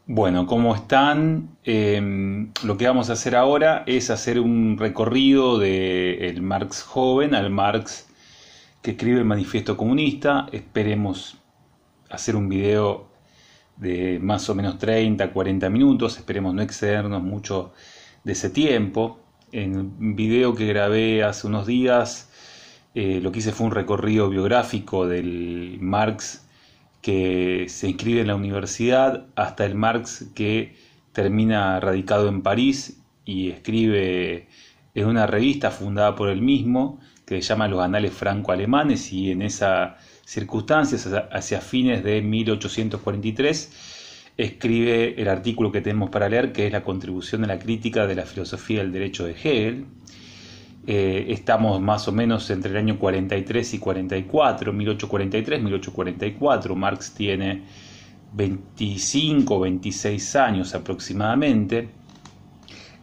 Bueno, ¿cómo están? Lo que vamos a hacer ahora es hacer un recorrido del Marx joven al Marx que escribe el Manifiesto Comunista. Esperemos hacer un video de más o menos 30, 40 minutos. Esperemos no excedernos mucho de ese tiempo. En un video que grabé hace unos días, lo que hice fue un recorrido biográfico del Marx que se inscribe en la universidad hasta el Marx que termina radicado en París y escribe en una revista fundada por él mismo que se llama Los Anales Franco-Alemanes, y en esas circunstancias, hacia fines de 1843, escribe el artículo que tenemos para leer, que es la contribución a la crítica de la filosofía del derecho de Hegel. Estamos más o menos entre el año 43 y 44, 1843, 1844. Marx tiene 25 o 26 años aproximadamente.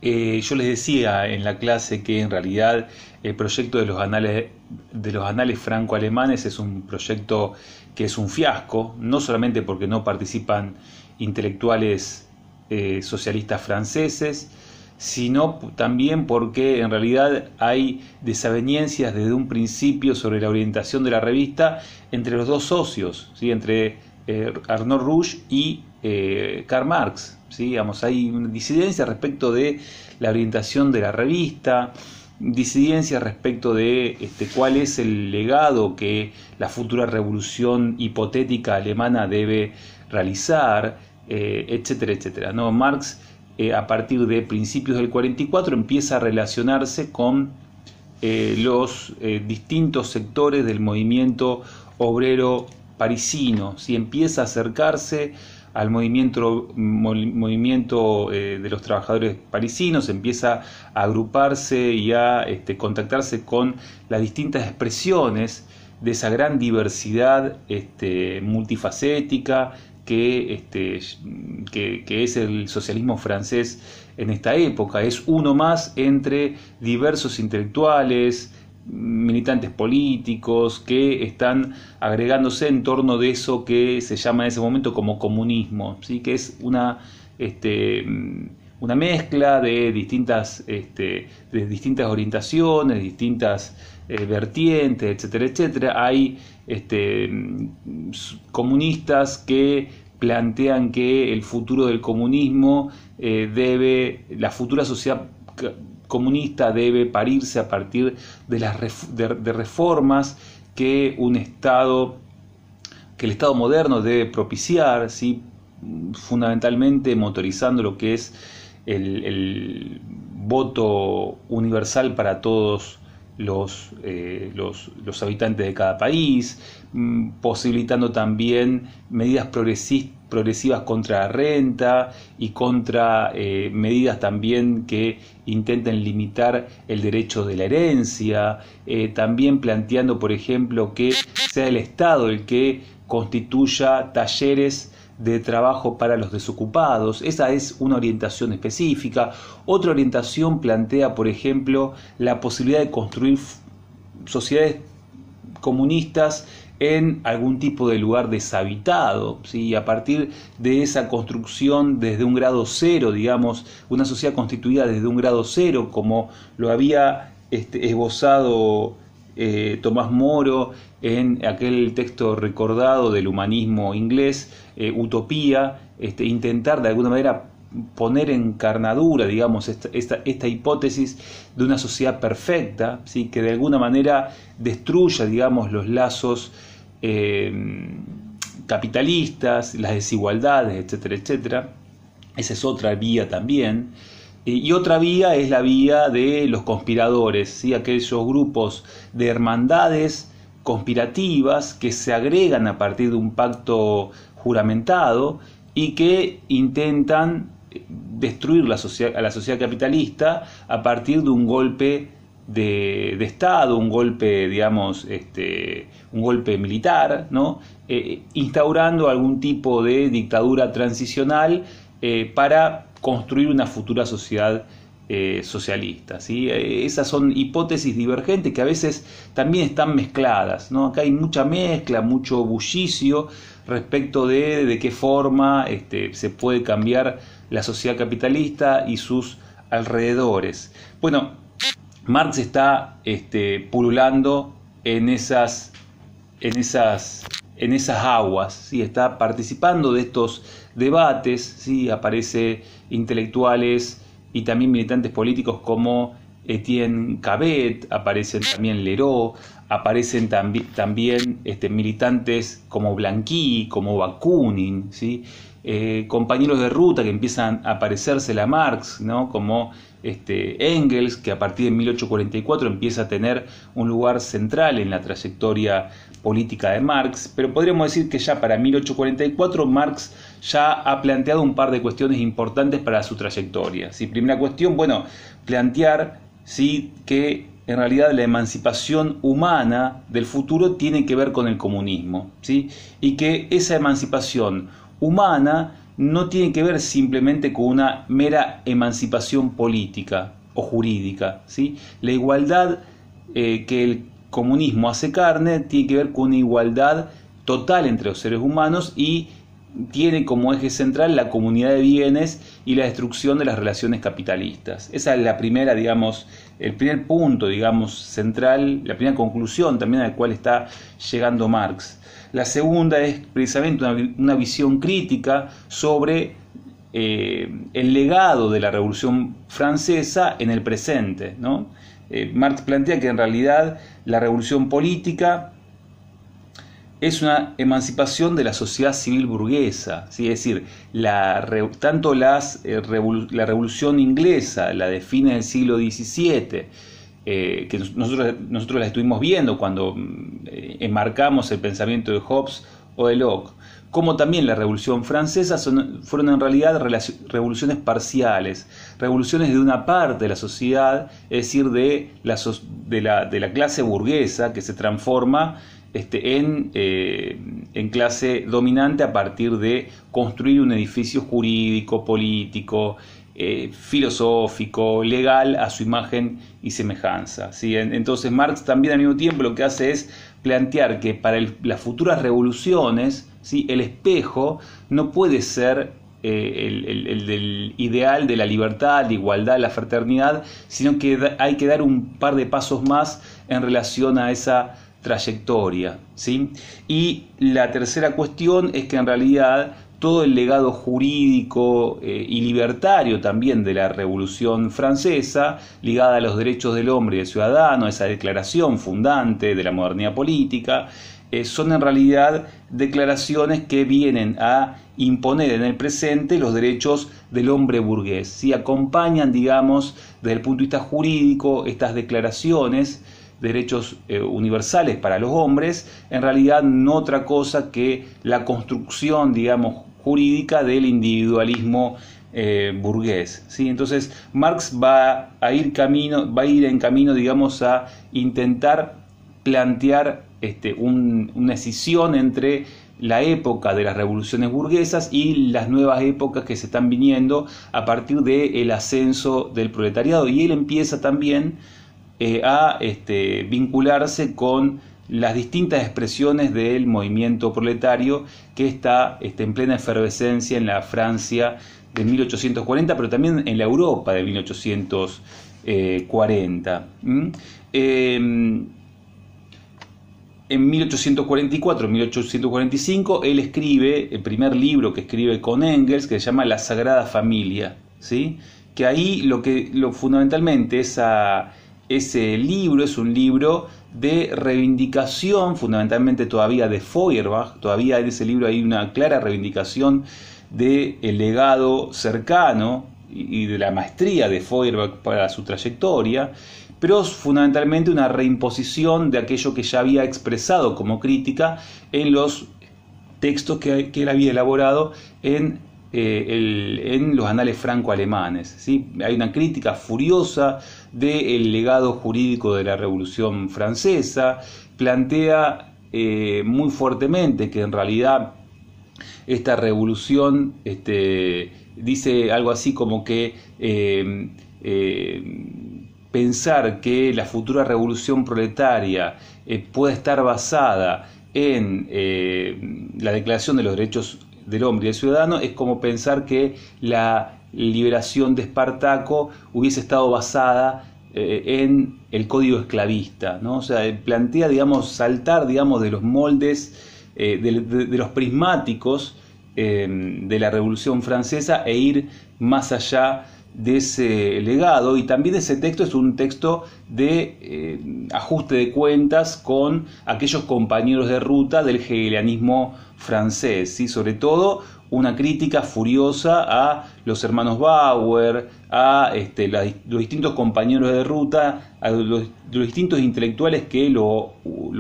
Yo les decía en la clase que en realidad el proyecto de los anales franco-alemanes es un proyecto que es un fiasco, no solamente porque no participan intelectuales socialistas franceses, sino también porque en realidad hay desavenencias desde un principio sobre la orientación de la revista entre los dos socios, ¿sí? Entre Arnaud Rouge y Karl Marx, ¿sí? Digamos, hay una disidencia respecto de la orientación de la revista, disidencia respecto de cuál es el legado que la futura revolución hipotética alemana debe realizar, etcétera, etcétera, ¿no? Marx, a partir de principios del 44, empieza a relacionarse con los distintos sectores del movimiento obrero parisino, ¿sí? Empieza a acercarse al movimiento de los trabajadores parisinos, empieza a agruparse y a contactarse con las distintas expresiones de esa gran diversidad multifacética que es el socialismo francés en esta época. Es uno más entre diversos intelectuales, militantes políticos que están agregándose en torno de eso que se llama en ese momento como comunismo, ¿sí? Que es una mezcla de distintas orientaciones, distintas vertientes, etcétera, etcétera. Hay comunistas que plantean que el futuro del comunismo la futura sociedad comunista debe parirse a partir de reformas que el Estado moderno debe propiciar, ¿sí? Fundamentalmente motorizando lo que es el voto universal para todos los habitantes de cada país, posibilitando también medidas progresivas contra la renta y contra medidas también que intenten limitar el derecho de la herencia, también planteando, por ejemplo, que sea el Estado el que constituya talleres de trabajo para los desocupados. Esa es una orientación específica. Otra orientación plantea, por ejemplo, la posibilidad de construir sociedades comunistas en algún tipo de lugar deshabitado, ¿sí? A partir de esa construcción desde un grado cero, digamos, una sociedad constituida desde un grado cero, como lo había esbozado Tomás Moro en aquel texto recordado del humanismo inglés, Utopía, intentar de alguna manera poner en carnadura, digamos, esta hipótesis de una sociedad perfecta, ¿sí? Que de alguna manera destruya, digamos, los lazos capitalistas, las desigualdades, etcétera, etcétera. Esa es otra vía también. Y otra vía es la vía de los conspiradores, ¿sí? Aquellos grupos de hermandades conspirativas que se agregan a partir de un pacto juramentado y que intentan destruir a la sociedad capitalista a partir de un golpe de Estado, un golpe, digamos, un golpe militar, ¿no? Instaurando algún tipo de dictadura transicional para construir una futura sociedad socialista, ¿sí? Esas son hipótesis divergentes que a veces también están mezcladas, ¿no? Acá hay mucha mezcla, mucho bullicio respecto de qué forma se puede cambiar la sociedad capitalista y sus alrededores. Bueno, Marx está pululando en esas aguas, ¿sí? Está participando de estos debates, ¿sí? Aparece intelectuales y también militantes políticos como Etienne Cabet, aparecen también Leroux, aparecen también militantes como Blanqui, como Bakunin, ¿sí? Compañeros de ruta que empiezan a parecerse a Marx, ¿no? Como Engels, que a partir de 1844 empieza a tener un lugar central en la trayectoria política de Marx, pero podríamos decir que ya para 1844 Marx ya ha planteado un par de cuestiones importantes para su trayectoria, ¿sí? Primera cuestión, bueno, plantear, ¿sí?, que en realidad la emancipación humana del futuro tiene que ver con el comunismo, ¿sí? Y que esa emancipación humana no tiene que ver simplemente con una mera emancipación política o jurídica, ¿sí? La igualdad que el comunismo hace carne tiene que ver con una igualdad total entre los seres humanos y tiene como eje central la comunidad de bienes y la destrucción de las relaciones capitalistas. Esa es la primera, digamos, el primer punto, digamos, central, la primera conclusión también a la cual está llegando Marx. La segunda es precisamente una visión crítica sobre el legado de la Revolución Francesa en el presente, ¿no? Marx plantea que en realidad la revolución política es una emancipación de la sociedad civil burguesa, ¿sí? Es decir, tanto la revolución inglesa, la de fines del siglo XVII, que nosotros la estuvimos viendo cuando enmarcamos el pensamiento de Hobbes o de Locke, como también la Revolución Francesa fueron en realidad revoluciones parciales, revoluciones de una parte de la sociedad, es decir, de la clase burguesa que se transforma en clase dominante a partir de construir un edificio jurídico, político, filosófico, legal a su imagen y semejanza, ¿sí? Entonces Marx también al mismo tiempo lo que hace es plantear que para las futuras revoluciones, ¿sí?, el espejo no puede ser el del ideal de la libertad, la igualdad, la fraternidad, sino que hay que dar un par de pasos más en relación a esa trayectoria, ¿sí? Y la tercera cuestión es que en realidad todo el legado jurídico y libertario también de la Revolución Francesa, ligada a los derechos del hombre y del ciudadano, esa declaración fundante de la modernidad política, son en realidad declaraciones que vienen a imponer en el presente los derechos del hombre burgués, ¿sí? Acompañan, digamos, desde el punto de vista jurídico, estas declaraciones, derechos universales para los hombres, en realidad no otra cosa que la construcción, digamos, jurídica del individualismo burgués, ¿sí? Entonces Marx va a ir en camino, digamos, a intentar plantear una escisión entre la época de las revoluciones burguesas y las nuevas épocas que se están viniendo a partir del ascenso del proletariado, y él empieza también a vincularse con las distintas expresiones del movimiento proletario que está en plena efervescencia en la Francia de 1840, pero también en la Europa de 1840. En 1844-1845 él escribe el primer libro que escribe con Engels, que se llama La Sagrada Familia, ¿sí? Que ahí fundamentalmente ese libro es un libro de reivindicación, fundamentalmente todavía de Feuerbach. Todavía en ese libro hay una clara reivindicación del legado cercano y de la maestría de Feuerbach para su trayectoria, pero fundamentalmente una reimposición de aquello que ya había expresado como crítica en los textos que él había elaborado en los anales franco-alemanes, ¿sí? Hay una crítica furiosa del legado jurídico de la Revolución Francesa, plantea muy fuertemente que en realidad esta revolución dice algo así como que pensar que la futura revolución proletaria pueda estar basada en la Declaración de los Derechos del Hombre y del Ciudadano es como pensar que la liberación de Espartaco hubiese estado basada en el código esclavista, ¿no? O sea, plantea, digamos, saltar, digamos, de los moldes, de los prismáticos de la Revolución Francesa e ir más allá de ese legado. Y también ese texto es un texto de ajuste de cuentas con aquellos compañeros de ruta del hegelianismo francés, ¿sí? Sobre todo una crítica furiosa a los hermanos Bauer, a los distintos compañeros de ruta, a los distintos intelectuales que lo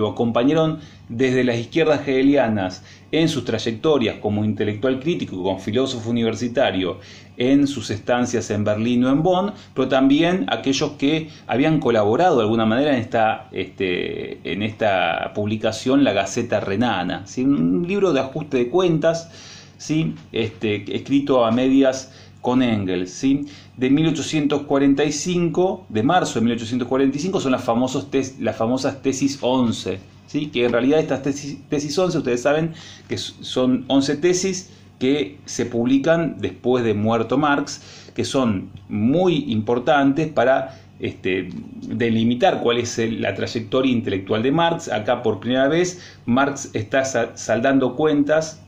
acompañaron desde las izquierdas hegelianas en sus trayectorias como intelectual crítico, como filósofo universitario, en sus estancias en Berlín o en Bonn, pero también aquellos que habían colaborado de alguna manera en esta publicación, La Gaceta Renana, ¿sí? Un libro de ajuste de cuentas, ¿sí? Escrito a medias con Engels, ¿sí? De 1845, de marzo de 1845, son las famosas tesis 11, ¿sí? Que en realidad estas tesis 11, ustedes saben que son 11 tesis que se publican después de muerto Marx, que son muy importantes para delimitar cuál es la trayectoria intelectual de Marx. Acá por primera vez Marx está saldando cuentas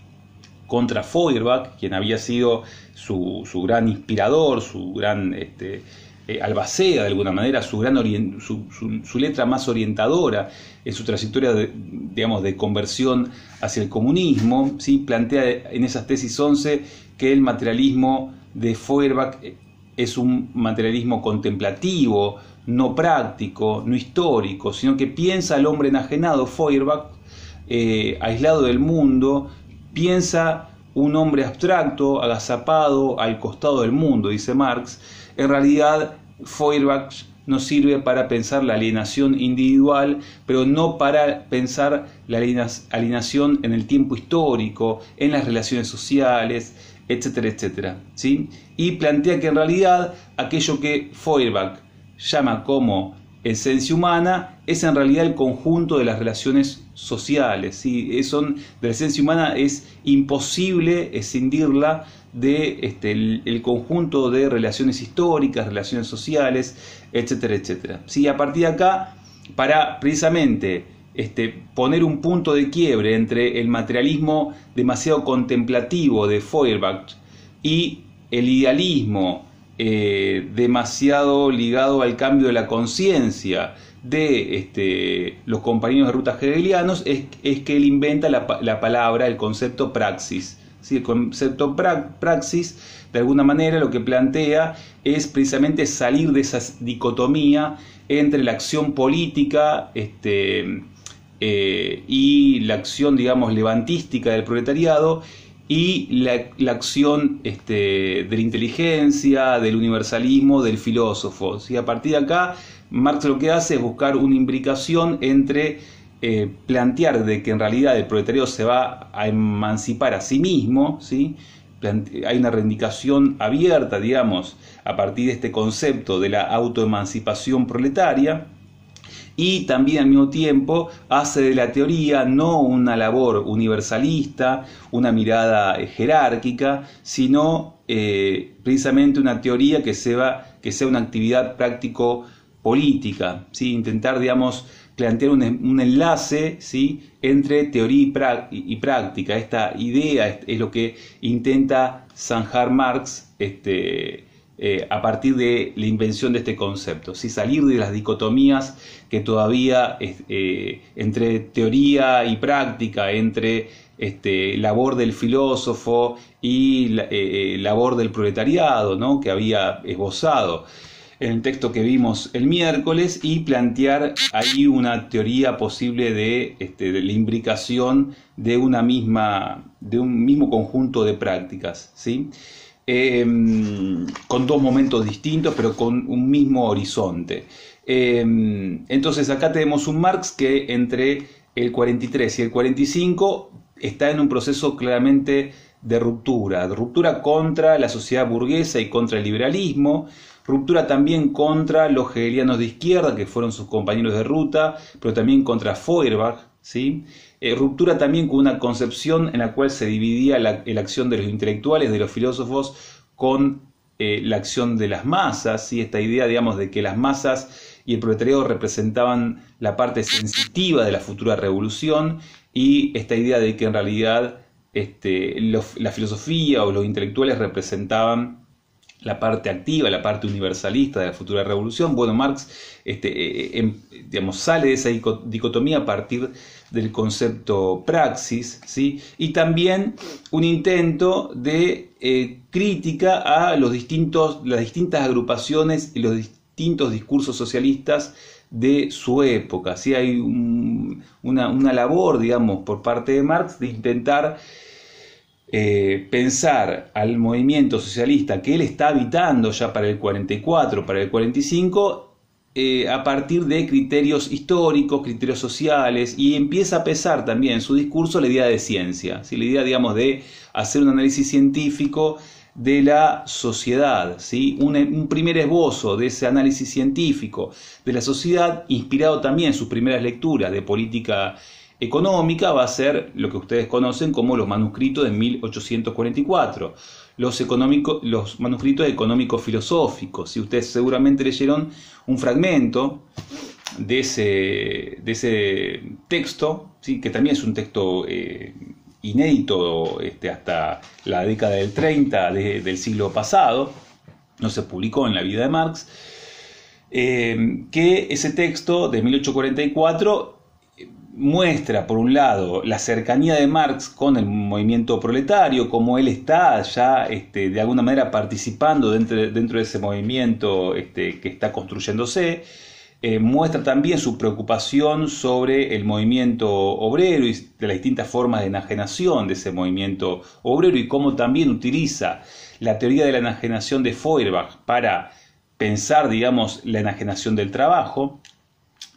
contra Feuerbach, quien había sido su gran inspirador, su gran albacea de alguna manera, su letra más orientadora en su trayectoria de conversión hacia el comunismo, ¿sí? Plantea en esas tesis 11 que el materialismo de Feuerbach es un materialismo contemplativo, no práctico, no histórico, sino que piensa al hombre enajenado. Feuerbach, aislado del mundo, piensa un hombre abstracto, agazapado al costado del mundo, dice Marx. En realidad, Feuerbach nos sirve para pensar la alienación individual, pero no para pensar la alienación en el tiempo histórico, en las relaciones sociales, etcétera, etcétera, ¿sí? Y plantea que en realidad aquello que Feuerbach llama como esencia humana es en realidad el conjunto de las relaciones sociales, ¿sí? De la esencia humana es imposible escindirla de el conjunto de relaciones históricas, relaciones sociales, etcétera, etcétera, ¿sí? A partir de acá, para precisamente poner un punto de quiebre entre el materialismo demasiado contemplativo de Feuerbach y el idealismo demasiado ligado al cambio de la conciencia de los compañeros de ruta hegelianos, es que él inventa la palabra, el concepto praxis, ¿sí? El concepto praxis, de alguna manera, lo que plantea es precisamente salir de esa dicotomía entre la acción política y la acción, digamos, levantística del proletariado y la acción de la inteligencia, del universalismo, del filósofo, ¿sí? A partir de acá, Marx lo que hace es buscar una imbricación entre plantear de que en realidad el proletariado se va a emancipar a sí mismo, ¿sí? Hay una reivindicación abierta, digamos, a partir de este concepto de la autoemancipación proletaria, y también al mismo tiempo hace de la teoría no una labor universalista, una mirada jerárquica, sino precisamente una teoría que sea una actividad práctico-política, ¿sí? Intentar, digamos, plantear un enlace, ¿sí? Entre teoría y práctica. Esta idea es lo que intenta zanjar Marx a partir de la invención de este concepto, ¿sí? Salir de las dicotomías que todavía entre teoría y práctica, entre labor del filósofo y labor del proletariado, ¿no? Que había esbozado en el texto que vimos el miércoles, y plantear ahí una teoría posible de la imbricación de un mismo conjunto de prácticas, ¿sí? Con dos momentos distintos, pero con un mismo horizonte. Entonces acá tenemos un Marx que entre el 43 y el 45 está en un proceso claramente de ruptura contra la sociedad burguesa y contra el liberalismo, ruptura también contra los hegelianos de izquierda, que fueron sus compañeros de ruta, pero también contra Feuerbach, ¿sí? Ruptura también con una concepción en la cual se dividía la acción de los intelectuales, de los filósofos, con la acción de las masas, ¿sí? Esta idea, digamos, de que las masas y el proletariado representaban la parte sensitiva de la futura revolución, y esta idea de que en realidad la filosofía o los intelectuales representaban la parte activa, la parte universalista de la futura revolución. Bueno, Marx digamos, sale de esa dicotomía a partir del concepto praxis, ¿sí? Y también un intento de crítica a las distintas agrupaciones y los distintos discursos socialistas de su época, ¿sí? Hay una labor, digamos, por parte de Marx de intentar pensar al movimiento socialista que él está habitando ya para el 44, para el 45, a partir de criterios históricos, criterios sociales, y empieza a pesar también en su discurso la idea de ciencia, ¿sí? La idea, digamos, de hacer un análisis científico de la sociedad, ¿sí? Un primer esbozo de ese análisis científico de la sociedad, inspirado también en sus primeras lecturas de política económica, va a ser lo que ustedes conocen como los manuscritos de 1844, los manuscritos económicos filosóficos. Si ustedes seguramente leyeron un fragmento de ese texto, ¿sí? Que también es un texto inédito hasta la década del 30 del siglo pasado, no se publicó en la vida de Marx, que ese texto de 1844 muestra, por un lado, la cercanía de Marx con el movimiento proletario, como él está ya de alguna manera participando dentro de ese movimiento que está construyéndose. Muestra también su preocupación sobre el movimiento obrero y de las distintas formas de enajenación de ese movimiento obrero, y cómo también utiliza la teoría de la enajenación de Feuerbach para pensar, digamos, la enajenación del trabajo.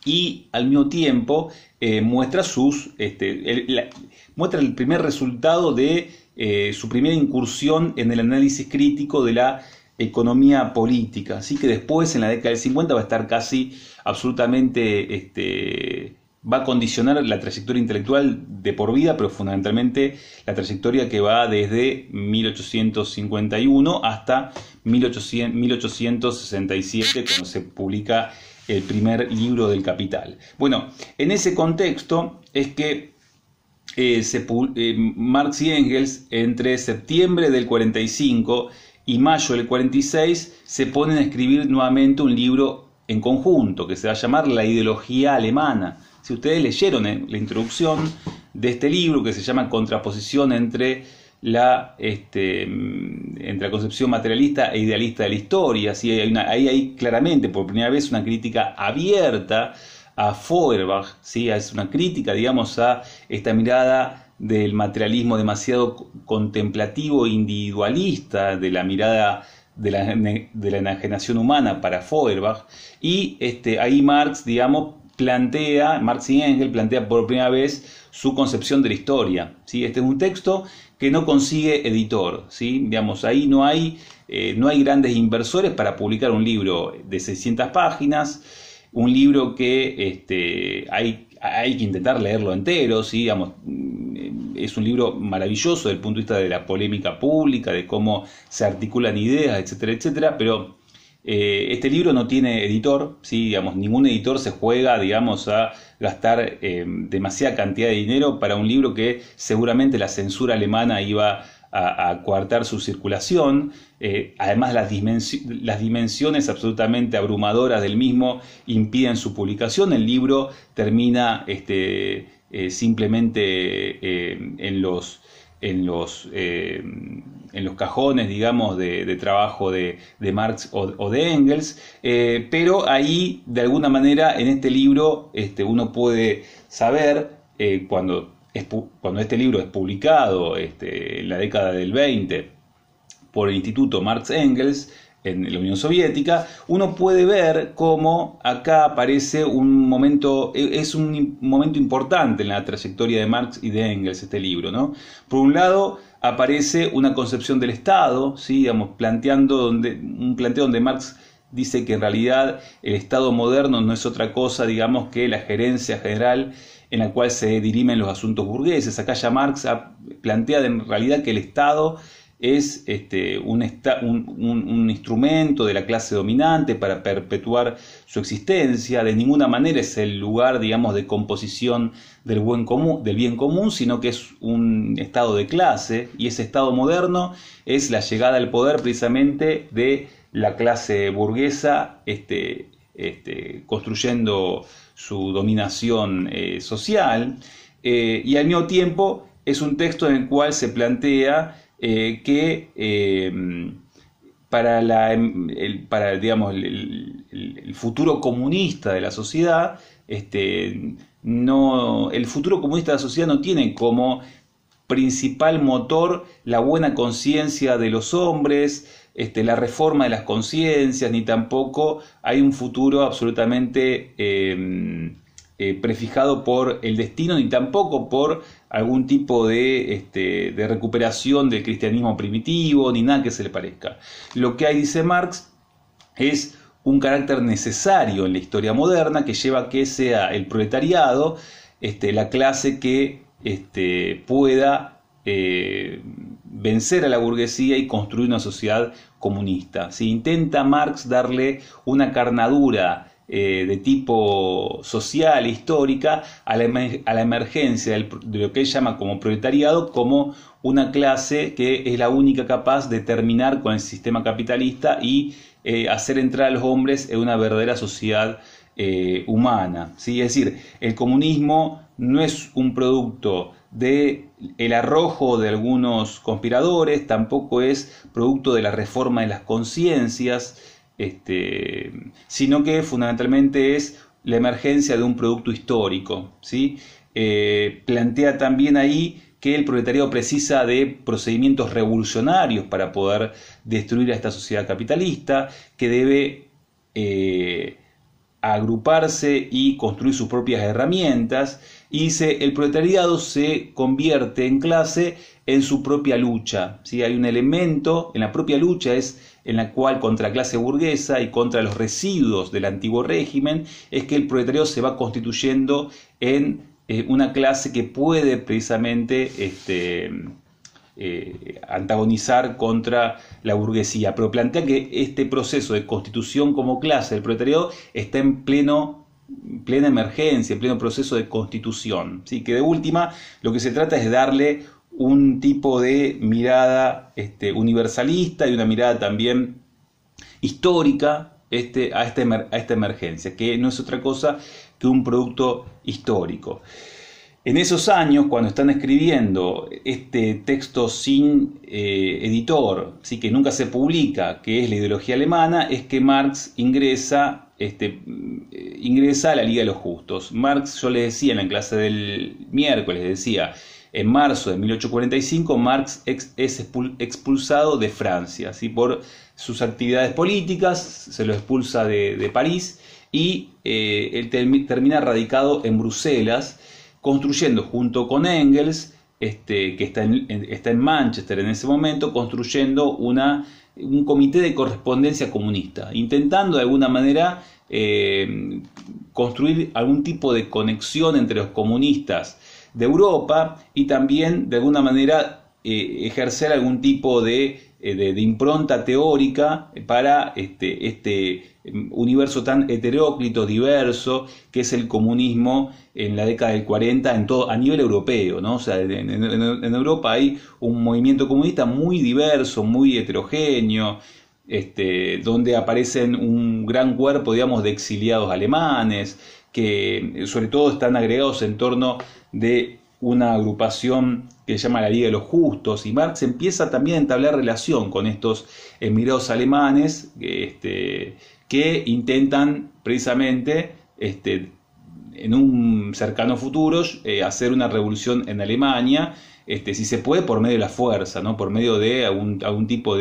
Y al mismo tiempo muestra muestra el primer resultado de su primera incursión en el análisis crítico de la economía política, así que después en la década del 50 va a estar casi absolutamente, va a condicionar la trayectoria intelectual de por vida, pero fundamentalmente la trayectoria que va desde 1851 hasta 1867, cuando se publica el primer libro del Capital. Bueno, en ese contexto es que Marx y Engels, entre septiembre del 45 y mayo del 46, se ponen a escribir nuevamente un libro en conjunto que se va a llamar La ideología alemana. Si ustedes leyeron la introducción de este libro, que se llama Contraposición entre la concepción materialista e idealista de la historia, ¿sí? Ahí hay claramente por primera vez una crítica abierta a Feuerbach, ¿sí? Es una crítica, digamos, a esta mirada del materialismo demasiado contemplativo e individualista, de la mirada de la enajenación humana para Feuerbach, y ahí Marx, digamos, Marx y Engels plantea por primera vez su concepción de la historia, ¿sí? Este es un texto que no consigue editor, ¿sí? Digamos, ahí no hay grandes inversores para publicar un libro de 600 páginas, un libro que hay que intentar leerlo entero, ¿sí? Digamos, es un libro maravilloso desde el punto de vista de la polémica pública, de cómo se articulan ideas, etcétera, etcétera, pero este libro no tiene editor, ¿sí? Digamos, ningún editor se juega, digamos, a gastar demasiada cantidad de dinero para un libro que seguramente la censura alemana iba a coartar su circulación. Además, las dimensiones absolutamente abrumadoras del mismo impiden su publicación. El libro termina simplemente en los cajones, digamos, de trabajo de Marx o de Engels, pero ahí, de alguna manera, en este libro uno puede saber, cuando este libro es publicado en la década del 20 por el Instituto Marx-Engels en la Unión Soviética, uno puede ver cómo acá aparece un momento importante en la trayectoria de Marx y de Engels, este libro, ¿no? Por un lado, aparece una concepción del Estado, ¿sí? Digamos, un planteo donde Marx dice que en realidad el Estado moderno no es otra cosa, digamos, que la gerencia general en la cual se dirimen los asuntos burgueses. Acá ya Marx plantea en realidad que el Estado es un instrumento de la clase dominante para perpetuar su existencia. De ninguna manera es el lugar, digamos, de composición del bien común, sino que es un estado de clase, y ese estado moderno es la llegada al poder precisamente de la clase burguesa, construyendo su dominación social, y al mismo tiempo es un texto en el cual se plantea que para digamos, el futuro comunista de la sociedad, el futuro comunista de la sociedad no tiene como principal motor la buena conciencia de los hombres, la reforma de las conciencias, ni tampoco hay un futuro absolutamente prefijado por el destino, ni tampoco por algún tipo de recuperación del cristianismo primitivo, ni nada que se le parezca. Lo que hay, dice Marx, es un carácter necesario en la historia moderna que lleva a que sea el proletariado la clase que pueda vencer a la burguesía y construir una sociedad comunista. Si intenta Marx darle una carnadura de tipo social e histórica a la emergencia de lo que él llama como proletariado, como una clase que es la única capaz de terminar con el sistema capitalista y hacer entrar a los hombres en una verdadera sociedad humana, ¿sí? Es decir, el comunismo no es un producto del arrojo de algunos conspiradores, tampoco es producto de la reforma de las conciencias, sino que fundamentalmente es la emergencia de un producto histórico, ¿sí? Plantea también ahí que el proletariado precisa de procedimientos revolucionarios para poder destruir a esta sociedad capitalista, que debe agruparse y construir sus propias herramientas, y dice, el proletariado se convierte en clase en su propia lucha, ¿sí? Hay un elemento en la propia lucha en la cual contra la clase burguesa y contra los residuos del antiguo régimen es que el proletariado se va constituyendo en una clase que puede precisamente antagonizar contra la burguesía, pero plantea que este proceso de constitución como clase del proletariado está en plena emergencia, en pleno proceso de constitución, ¿sí? Que de última lo que se trata es darle un tipo de mirada universalista y una mirada también histórica a esta emergencia, que no es otra cosa que un producto histórico. En esos años, cuando están escribiendo este texto sin editor, ¿sí? Que nunca se publica, que es la ideología alemana, es que Marx ingresa a la Liga de los Justos. Marx, yo les decía en la clase del miércoles, decía, en marzo de 1845 Marx es expulsado de Francia, ¿sí? Por sus actividades políticas, se lo expulsa de París y él termina radicado en Bruselas, construyendo junto con Engels, que está en Manchester en ese momento, construyendo un comité de correspondencia comunista, intentando de alguna manera construir algún tipo de conexión entre los comunistas de Europa y también de alguna manera ejercer algún tipo de impronta teórica para este universo tan heteróclito, diverso, que es el comunismo en la década del 40 a nivel europeo, ¿no? O sea, en Europa hay un movimiento comunista muy diverso, muy heterogéneo, donde aparecen un gran cuerpo, digamos, de exiliados alemanes, que sobre todo están agregados en torno de una agrupación que se llama la Liga de los Justos, y Marx empieza también a entablar relación con estos emigrados alemanes que intentan precisamente en un cercano futuro hacer una revolución en Alemania, si se puede por medio de la fuerza, ¿no? Por medio de algún tipo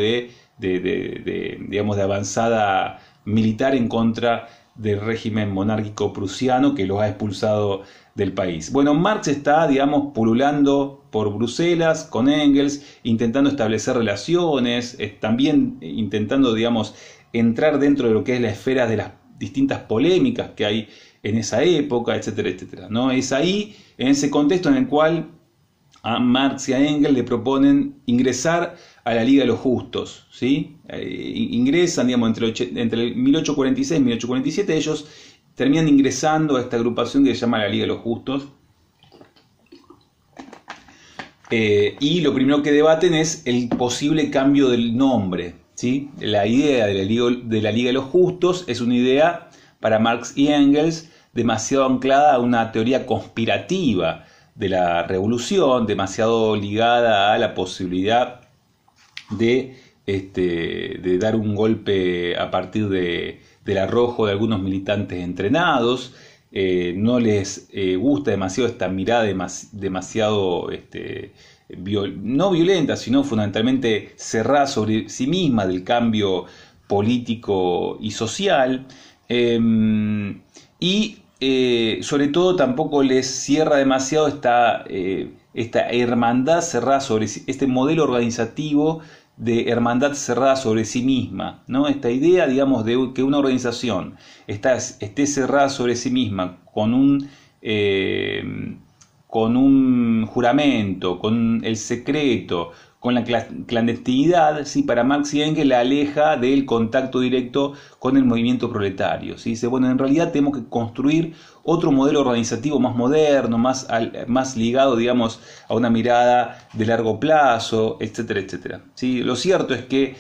digamos, de avanzada militar en contra del régimen monárquico prusiano que los ha expulsado del país. Bueno, Marx está, digamos, pululando por Bruselas con Engels, intentando establecer relaciones, también intentando, digamos, entrar dentro de lo que es la esfera de las distintas polémicas que hay en esa época, etcétera, etcétera, ¿no? Es ahí, en ese contexto en el cual a Marx y a Engels le proponen ingresar a la Liga de los Justos, ¿sí? Ingresan, digamos, entre 1846 y 1847, ellos terminan ingresando a esta agrupación que se llama la Liga de los Justos. Y lo primero que debaten es el posible cambio del nombre, ¿sí? La idea de la Liga de los Justos es una idea para Marx y Engels demasiado anclada a una teoría conspirativa de la revolución, demasiado ligada a la posibilidad de dar un golpe a partir del arrojo de algunos militantes entrenados. No les gusta demasiado esta mirada demasiado no violenta, sino fundamentalmente cerrada sobre sí misma del cambio político y social. Sobre todo tampoco les cierra demasiado esta hermandad cerrada sobre este modelo organizativo de hermandad cerrada sobre sí misma, ¿no? Esta idea, digamos, de que una organización esté cerrada sobre sí misma con un juramento, con el secreto, con la clandestinidad, ¿sí? Para Marx y Engels la aleja del contacto directo con el movimiento proletario, ¿sí? Dice, bueno, en realidad tenemos que construir otro modelo organizativo más moderno, más ligado, digamos, a una mirada de largo plazo, etcétera, etcétera, ¿sí? Lo cierto es que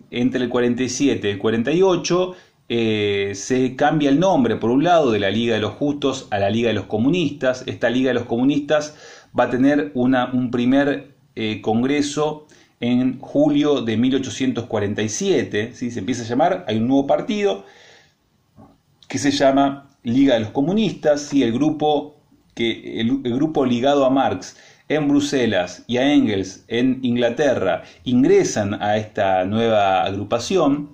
entre el 47 y el 48 se cambia el nombre, por un lado, de la Liga de los Justos a la Liga de los Comunistas. Esta Liga de los Comunistas va a tener un primer congreso en julio de 1847, ¿sí? Se empieza a llamar, hay un nuevo partido que se llama Liga de los Comunistas, ¿sí? El grupo ligado a Marx en Bruselas y a Engels en Inglaterra ingresan a esta nueva agrupación,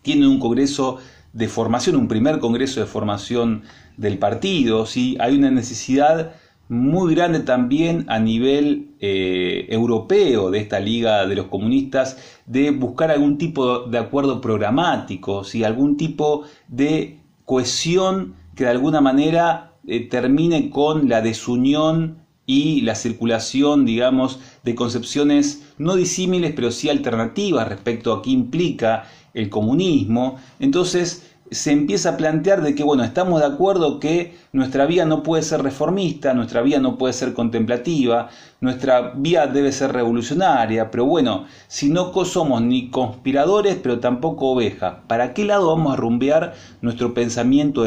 tienen un congreso de formación, un primer congreso de formación del partido, ¿sí? Hay una necesidad muy grande también a nivel europeo de esta Liga de los Comunistas de buscar algún tipo de acuerdo programático, ¿sí? Algún tipo de cohesión que de alguna manera termine con la desunión y la circulación, digamos, de concepciones no disímiles pero sí alternativas respecto a qué implica el comunismo. Entonces se empieza a plantear de que, bueno, estamos de acuerdo que nuestra vía no puede ser reformista, nuestra vía no puede ser contemplativa, nuestra vía debe ser revolucionaria, pero bueno, si no somos ni conspiradores, pero tampoco ovejas, ¿para qué lado vamos a rumbear nuestro pensamiento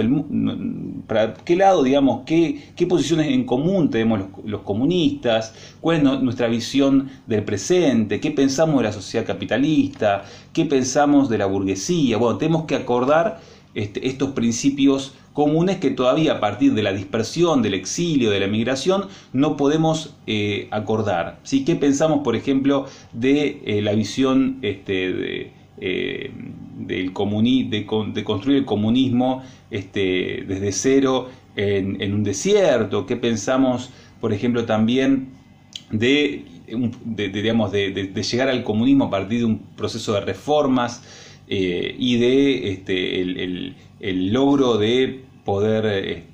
para qué lado, digamos, qué posiciones en común tenemos los comunistas, cuál es nuestra visión del presente, qué pensamos de la sociedad capitalista, qué pensamos de la burguesía? Bueno, tenemos que acordar estos principios comunes que todavía a partir de la dispersión, del exilio, de la emigración, no podemos acordar, ¿sí? ¿Qué pensamos, por ejemplo, de la visión de construir el comunismo desde cero en un desierto? ¿Qué pensamos, por ejemplo, también de llegar al comunismo a partir de un proceso de reformas y de el logro de poder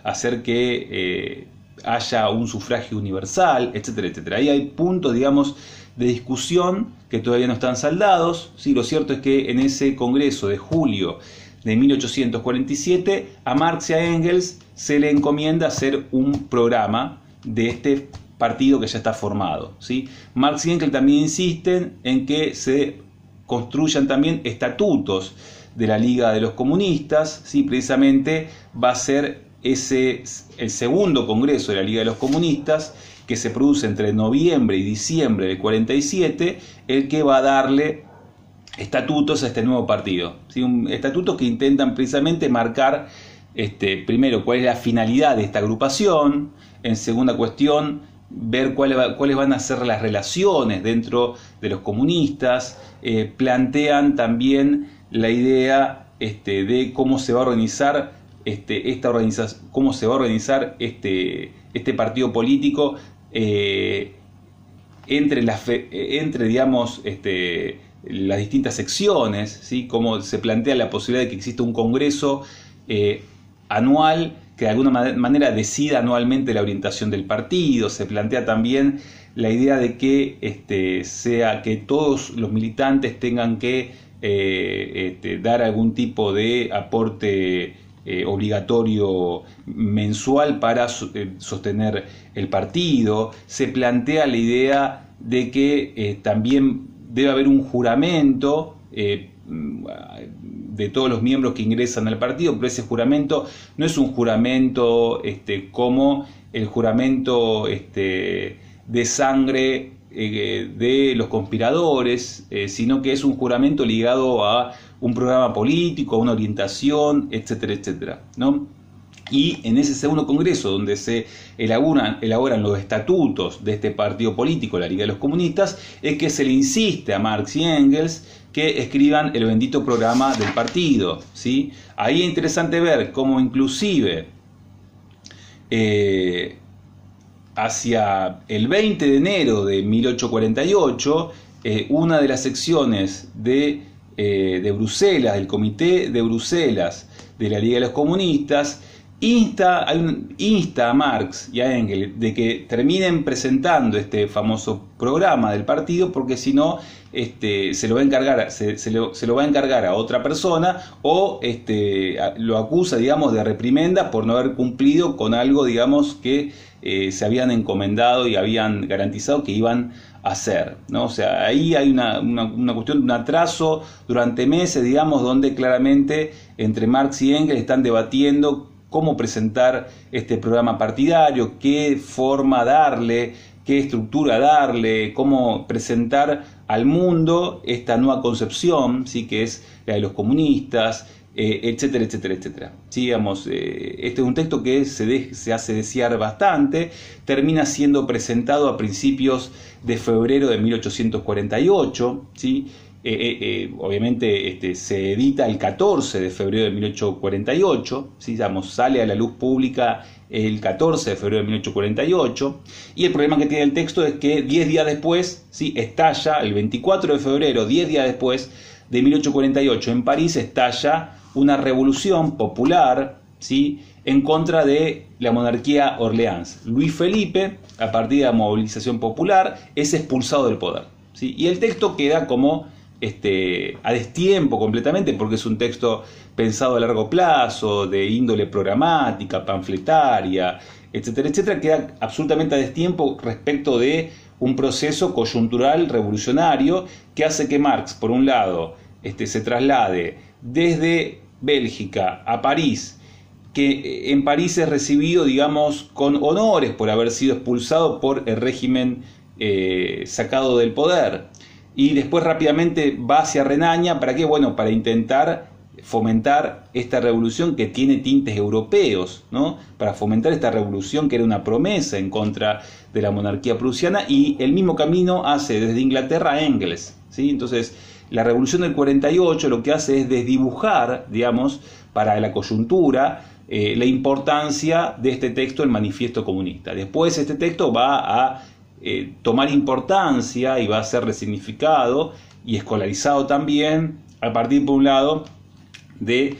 hacer que haya un sufragio universal, etcétera, etcétera? Ahí hay puntos, digamos, de discusión que todavía no están saldados, ¿sí? Lo cierto es que en ese congreso de julio de 1847 a Marx y a Engels se le encomienda hacer un programa de este partido que ya está formado, ¿sí? Marx y Engels también insisten en que se construyan también estatutos de la Liga de los Comunistas, ¿sí? Precisamente va a ser el segundo congreso de la Liga de los Comunistas, que se produce entre noviembre y diciembre del 47, el que va a darle estatutos a este nuevo partido, ¿sí? Estatutos que intentan precisamente marcar, primero, cuál es la finalidad de esta agrupación, en segunda cuestión, ver cuáles van a ser las relaciones dentro de los comunistas. Plantean también la idea de cómo se va a organizar cómo se va a organizar este partido político entre digamos las distintas secciones, ¿sí? Cómo se plantea la posibilidad de que exista un congreso anual que de alguna manera decida anualmente la orientación del partido. Se plantea también la idea de que sea que todos los militantes tengan que dar algún tipo de aporte obligatorio mensual para sostener el partido. Se plantea la idea de que también debe haber un juramento de todos los miembros que ingresan al partido, pero ese juramento no es un juramento como el juramento de sangre de los conspiradores, sino que es un juramento ligado a un programa político, a una orientación, etcétera, etcétera, ¿no? Y en ese segundo congreso, donde se elaboran los estatutos de este partido político, la Liga de los Comunistas, es que se le insiste a Marx y Engels que escriban el bendito programa del partido, ¿sí? Ahí es interesante ver cómo inclusive hacia el 20 de enero de 1848, una de las secciones de Bruselas, del Comité de Bruselas de la Liga de los Comunistas, insta a Marx y a Engels de que terminen presentando este famoso programa del partido, porque si no se lo va a encargar a otra persona, o lo acusa, digamos, de reprimenda por no haber cumplido con algo, digamos, que se habían encomendado y habían garantizado que iban a hacer, ¿no? O sea, ahí hay una cuestión de un atraso durante meses, digamos, donde claramente entre Marx y Engels están debatiendo cómo presentar este programa partidario, qué forma darle, qué estructura darle, cómo presentar al mundo esta nueva concepción, ¿sí?, que es la de los comunistas, etcétera, etcétera, etcétera. Sí, digamos, este es un texto que se hace desear bastante, termina siendo presentado a principios de febrero de 1848, ¿sí? Obviamente se edita el 14 de febrero de 1848, ¿sí? Digamos, sale a la luz pública el 14 de febrero de 1848, y el problema que tiene el texto es que 10 días después, ¿sí?, estalla, el 24 de febrero, 10 días después de 1848, en París estalla una revolución popular, ¿sí?, en contra de la monarquía Orleans. Luis Felipe, a partir de la movilización popular, es expulsado del poder, ¿sí? Y el texto queda como a destiempo completamente, porque es un texto pensado a largo plazo, de índole programática, panfletaria, etcétera, etcétera, queda absolutamente a destiempo respecto de un proceso coyuntural revolucionario que hace que Marx, por un lado, se traslade desde Bélgica a París, que en París es recibido, digamos, con honores por haber sido expulsado por el régimen sacado del poder. Y después rápidamente va hacia Renania. ¿Para qué? Bueno, para intentar fomentar esta revolución que tiene tintes europeos, ¿no? Para fomentar esta revolución que era una promesa en contra de la monarquía prusiana, y el mismo camino hace desde Inglaterra a Engels, ¿sí? Entonces, la revolución del 48 lo que hace es desdibujar, digamos, para la coyuntura, la importancia de este texto, el Manifiesto Comunista. Después este texto va a tomar importancia y va a ser resignificado y escolarizado también a partir, por un lado, de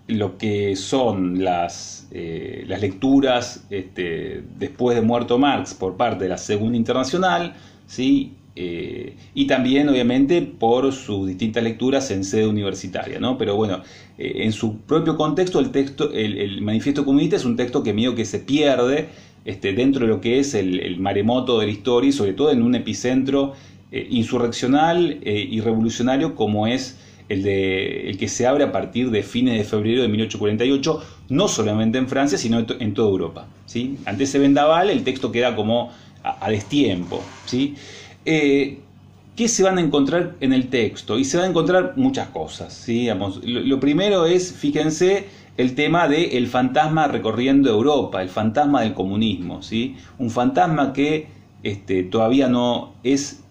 lo que son las lecturas después de muerto Marx por parte de la Segunda Internacional, ¿sí? Y también, obviamente, por sus distintas lecturas en sede universitaria, ¿no? Pero bueno, en su propio contexto, el Manifiesto Comunista es un texto que medio que se pierde dentro de lo que es el maremoto de la historia, y sobre todo en un epicentro insurreccional y revolucionario como es el que se abre a partir de fines de febrero de 1848, no solamente en Francia, sino en toda Europa, ¿sí? Ante ese vendaval, el texto queda como a destiempo, ¿sí? ¿Qué se van a encontrar en el texto? Y se van a encontrar muchas cosas, ¿sí? Digamos, lo primero es, fíjense, el tema del fantasma recorriendo Europa, el fantasma del comunismo, ¿sí? Un fantasma que todavía no es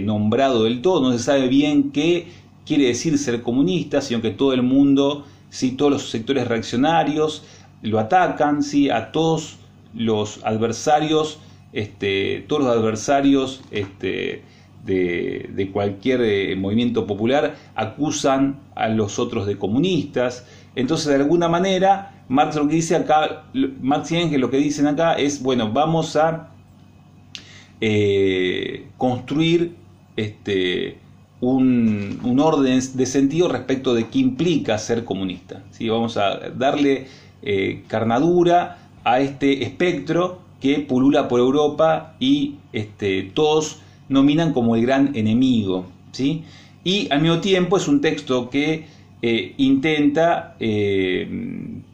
nombrado del todo, no se sabe bien qué quiere decir ser comunista, sino que todo el mundo, ¿sí?, todos los sectores reaccionarios lo atacan, ¿sí?, a todos los adversarios, de cualquier movimiento popular acusan a los otros de comunistas. Entonces, de alguna manera, Marx lo que dice acá, Marx y Engels lo que dicen acá es, bueno, vamos a construir un orden de sentido respecto de qué implica ser comunista, ¿sí? Vamos a darle carnadura a este espectro que pulula por Europa y todos nominan como el gran enemigo, ¿sí? Y al mismo tiempo es un texto que intenta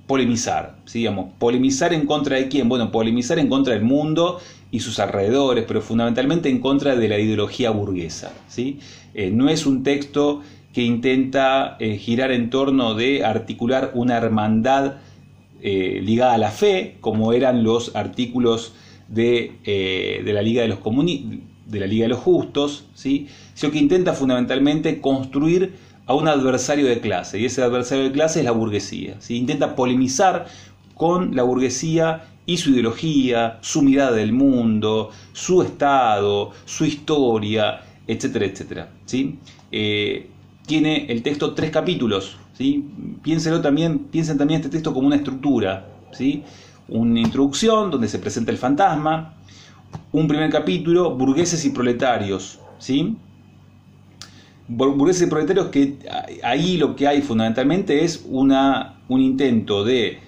polemizar, ¿sí? Digamos, polemizar en contra de quién, bueno, polemizar en contra del mundo y sus alrededores, pero fundamentalmente en contra de la ideología burguesa, ¿sí? No es un texto que intenta girar en torno de articular una hermandad ligada a la fe, como eran los artículos de la Liga de los de la Liga de los Justos, ¿sí? Sino que intenta fundamentalmente construir a un adversario de clase, y ese adversario de clase es la burguesía, ¿sí? Intenta polemizar con la burguesía y su ideología, su mirada del mundo, su estado, su historia, etcétera, etcétera, ¿sí? Tiene el texto 3 capítulos, ¿sí? Piensen también este texto como una estructura, ¿sí? Una introducción donde se presenta el fantasma, un primer capítulo, burgueses y proletarios, ¿sí? Burgueses y proletarios, que ahí lo que hay fundamentalmente es un intento de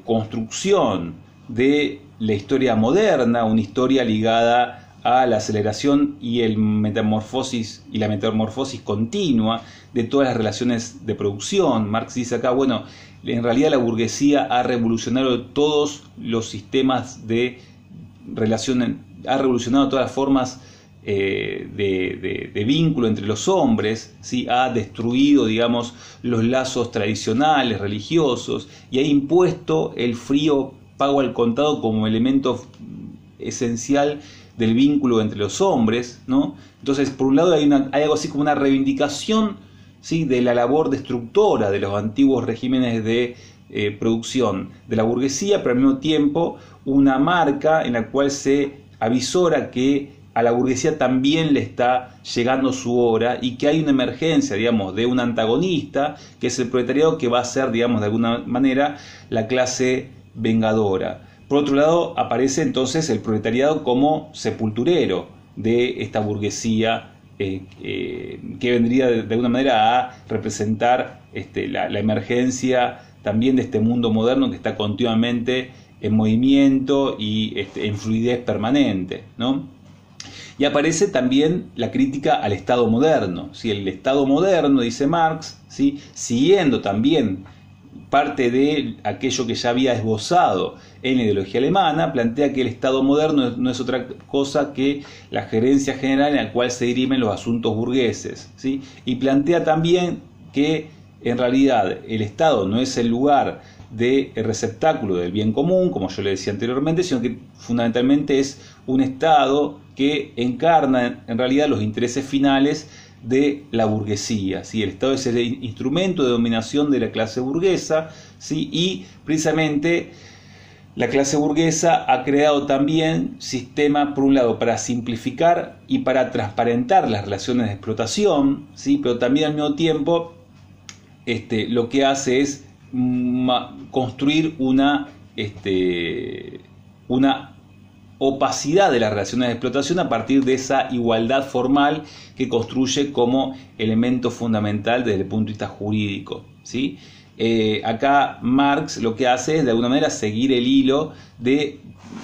construcción de la historia moderna, una historia ligada a la aceleración y la metamorfosis continua de todas las relaciones de producción. Marx dice acá, bueno, en realidad la burguesía ha revolucionado todos los sistemas de relación, ha revolucionado todas las formas de vínculo entre los hombres, ¿sí? Ha destruido, digamos, los lazos tradicionales, religiosos, y ha impuesto el frío pago al contado como elemento esencial del vínculo entre los hombres, ¿no? Entonces, por un lado hay algo así como una reivindicación, ¿sí?, de la labor destructora de los antiguos regímenes de producción de la burguesía, pero al mismo tiempo una marca en la cual se avisora que a la burguesía también le está llegando su hora y que hay una emergencia, digamos, de un antagonista, que es el proletariado, que va a ser, digamos, de alguna manera la clase vengadora. Por otro lado, aparece entonces el proletariado como sepulturero de esta burguesía que vendría de alguna manera a representar la emergencia también de este mundo moderno que está continuamente en movimiento y en fluidez permanente, ¿no? Y aparece también la crítica al Estado moderno, ¿sí? El Estado moderno, dice Marx, ¿sí?, siguiendo también parte de aquello que ya había esbozado en la ideología alemana, plantea que el Estado moderno no es otra cosa que la gerencia general en la cual se dirimen los asuntos burgueses, ¿sí? Y plantea también que en realidad el Estado no es el lugar de receptáculo del bien común, como yo le decía anteriormente, sino que fundamentalmente es un Estado que encarna en realidad los intereses finales de la burguesía, ¿sí? El Estado es el instrumento de dominación de la clase burguesa, ¿sí? Y precisamente la clase burguesa ha creado también sistemas, por un lado, para simplificar y para transparentar las relaciones de explotación, ¿sí? Pero también al mismo tiempo lo que hace es construir una opacidad de las relaciones de explotación a partir de esa igualdad formal que construye como elemento fundamental desde el punto de vista jurídico, ¿sí? Acá Marx lo que hace es de alguna manera seguir el hilo de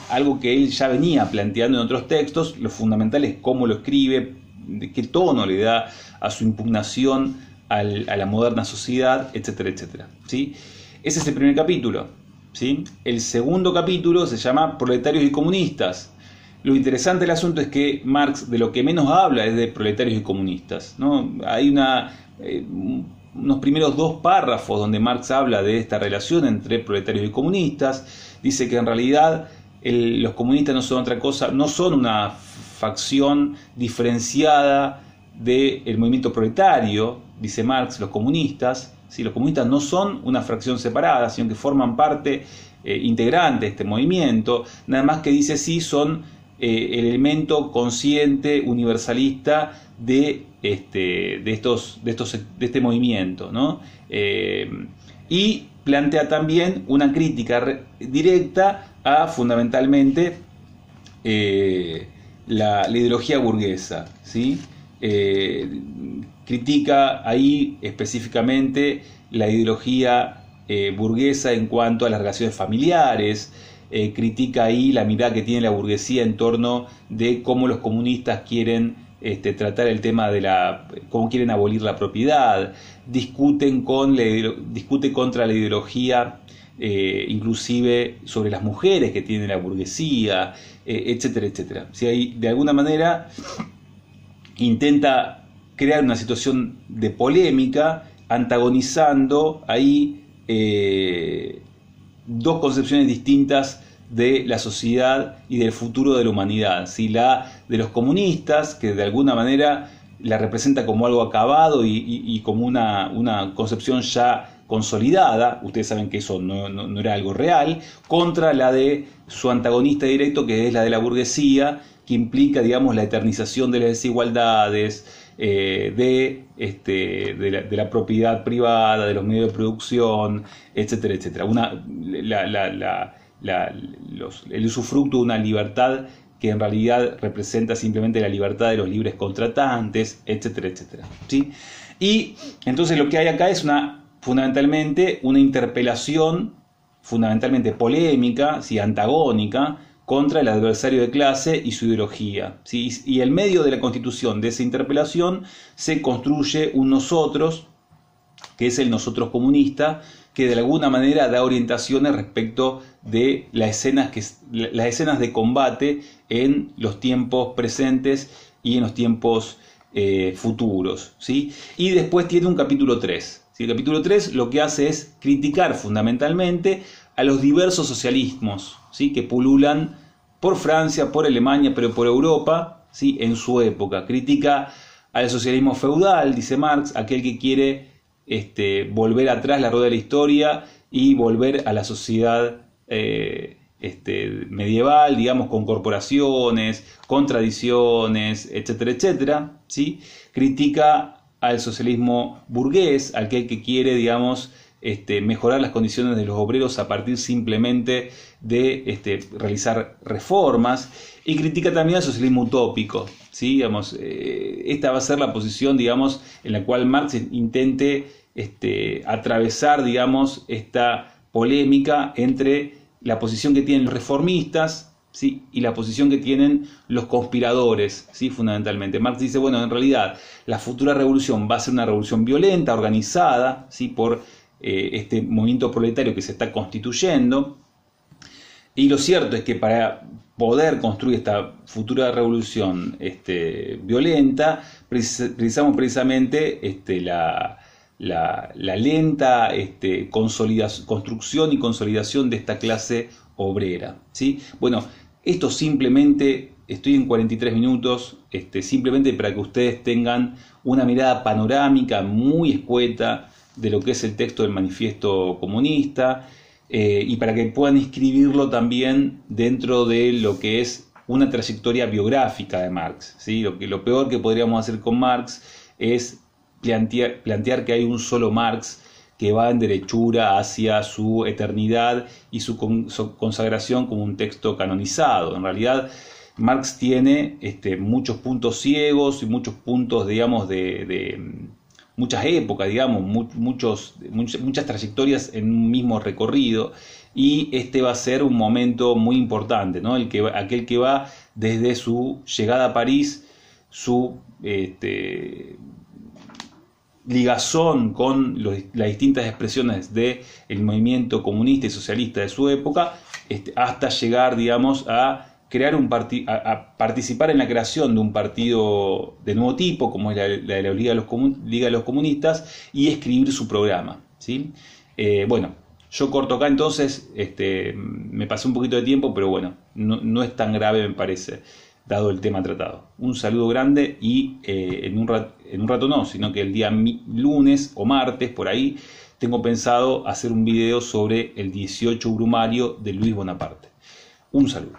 algo que él ya venía planteando en otros textos. Lo fundamental es cómo lo escribe, de qué tono le da a su impugnación a la moderna sociedad, etcétera, etcétera, ¿sí? Ese es el primer capítulo, ¿sí? El segundo capítulo se llama Proletarios y Comunistas. Lo interesante del asunto es que Marx de lo que menos habla es de proletarios y comunistas, ¿no? Hay unos primeros 2 párrafos donde Marx habla de esta relación entre proletarios y comunistas. Dice que en realidad los comunistas no son otra cosa, no son una facción diferenciada del movimiento proletario, dice Marx. Los comunistas no son una fracción separada, sino que forman parte integrante de este movimiento. Nada más que dice sí son el elemento consciente, universalista de este movimiento, ¿no? y plantea también una crítica directa a fundamentalmente la ideología burguesa, ¿sí? Critica ahí específicamente la ideología burguesa en cuanto a las relaciones familiares, critica ahí la mirada que tiene la burguesía en torno de cómo los comunistas quieren tratar el tema de cómo quieren abolir la propiedad, discute contra la ideología inclusive sobre las mujeres que tiene la burguesía, etcétera, etcétera. Si hay, de alguna manera intenta crear una situación de polémica, antagonizando ahí dos concepciones distintas de la sociedad y del futuro de la humanidad, ¿sí? La de los comunistas, que de alguna manera la representa como algo acabado y como una concepción ya consolidada, ustedes saben que eso no era algo real, contra la de su antagonista directo, que es la de la burguesía, que implica, digamos, la eternización de las desigualdades, de la propiedad privada, de los medios de producción, etcétera, etcétera. El usufructo de una libertad que en realidad representa simplemente la libertad de los libres contratantes, etcétera, etcétera, ¿sí? Y entonces lo que hay acá es fundamentalmente una interpelación fundamentalmente polémica, ¿sí? Antagónica, contra el adversario de clase y su ideología, ¿sí? Y en medio de la constitución de esa interpelación se construye un nosotros, que es el nosotros comunista, que de alguna manera da orientaciones respecto de las escenas de combate en los tiempos presentes y en los tiempos futuros, ¿sí? Y después tiene un capítulo 3. ¿Sí? El capítulo 3 lo que hace es criticar fundamentalmente a los diversos socialismos, ¿sí? Que pululan por Francia, por Alemania, pero por Europa, ¿sí? En su época. Critica al socialismo feudal, dice Marx, aquel que quiere volver atrás la rueda de la historia y volver a la sociedad medieval, digamos, con corporaciones, con tradiciones, etcétera, etcétera, ¿sí? Critica al socialismo burgués, aquel que quiere, digamos, mejorar las condiciones de los obreros a partir simplemente de realizar reformas, y critica también al socialismo utópico, ¿sí? Digamos, esta va a ser la posición, digamos, en la cual Marx intente atravesar, digamos, esta polémica entre la posición que tienen los reformistas, ¿sí? Y la posición que tienen los conspiradores, ¿sí? Fundamentalmente. Marx dice, bueno, en realidad la futura revolución va a ser una revolución violenta, organizada, ¿sí? Por este movimiento proletario que se está constituyendo, y lo cierto es que para poder construir esta futura revolución violenta, precisamos precisamente la lenta construcción y consolidación de esta clase obrera, ¿sí? Bueno, esto simplemente, estoy en 43 minutos, simplemente para que ustedes tengan una mirada panorámica muy escueta de lo que es el texto del manifiesto comunista, y para que puedan inscribirlo también dentro de lo que es una trayectoria biográfica de Marx, ¿sí? Lo peor que podríamos hacer con Marx es plantear que hay un solo Marx que va en derechura hacia su eternidad y su consagración como un texto canonizado. En realidad, Marx tiene muchos puntos ciegos y muchos puntos, digamos, de muchas épocas, digamos, muchas trayectorias en un mismo recorrido, y va a ser un momento muy importante, ¿no? Aquel que va desde su llegada a París, su ligazón con las distintas expresiones del movimiento comunista y socialista de su época, hasta llegar, digamos, a crear a participar en la creación de un partido de nuevo tipo, como es la de la Liga de los Comunistas, y escribir su programa, ¿sí? Bueno, yo corto acá entonces, me pasé un poquito de tiempo, pero bueno, no es tan grave, me parece, dado el tema tratado. Un saludo grande, y en un rato no, sino que el día lunes o martes, por ahí, tengo pensado hacer un video sobre el 18 Brumario de Luis Bonaparte. Un saludo.